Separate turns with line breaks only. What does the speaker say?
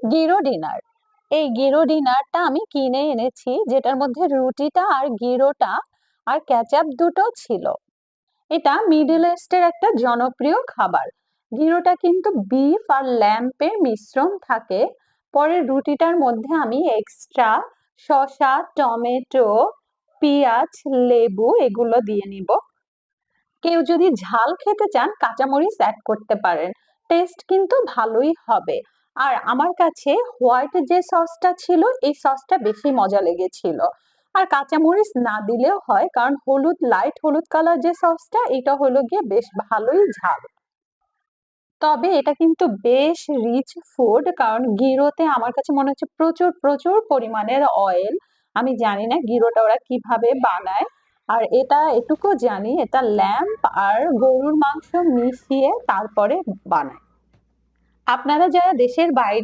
গিরো dinner. এই গিরো ডিনারটা আমি কিনে এনেছি, যেটার মধ্যে রুটিটা আর গিরোটা আর কেচাপ দুটো ছিল। এটা মিডল ইস্টের একটা জনপ্রিয় খাবার। গিরোটা কিন্তু বিফ আর ল্যাম্পের মিশ্রণ থাকে। পরে রুটিটার মধ্যে আমি এক্সট্রা শসা, টমেটো, পেঁয়াজ, লেবু এগুলো দিয়ে নিব। কেউ যদি ঝাল খেতে চান কাঁচামরিচ অ্যাড করতে পারেন, টেস্ট কিন্তু ভালোই হবে। আর আমার কাছে হোয়াইট যে সসটা ছিল এই সসটা বেশি মজা লেগেছিল। আর কাঁচামরিচ না দিলেও হয়, কারণ হলুদ, লাইট হলুদ কালার যে সসটা এটা হলো গিয়ে বেশ ভালোই ঝাল। তবে এটা কিন্তু বেশ রিচ ফুড, কারণ গিরোতে আমার কাছে মনে হচ্ছে প্রচুর প্রচুর পরিমাণের অয়েল। আমি জানি না গিরোটা ওরা কিভাবে বানায়। আর এটা এটুকু জানি এটা ল্যাম্প আর গরুর মাংস মিশিয়ে তারপরে বানায়। আপনারা যারা দেশের বাইরে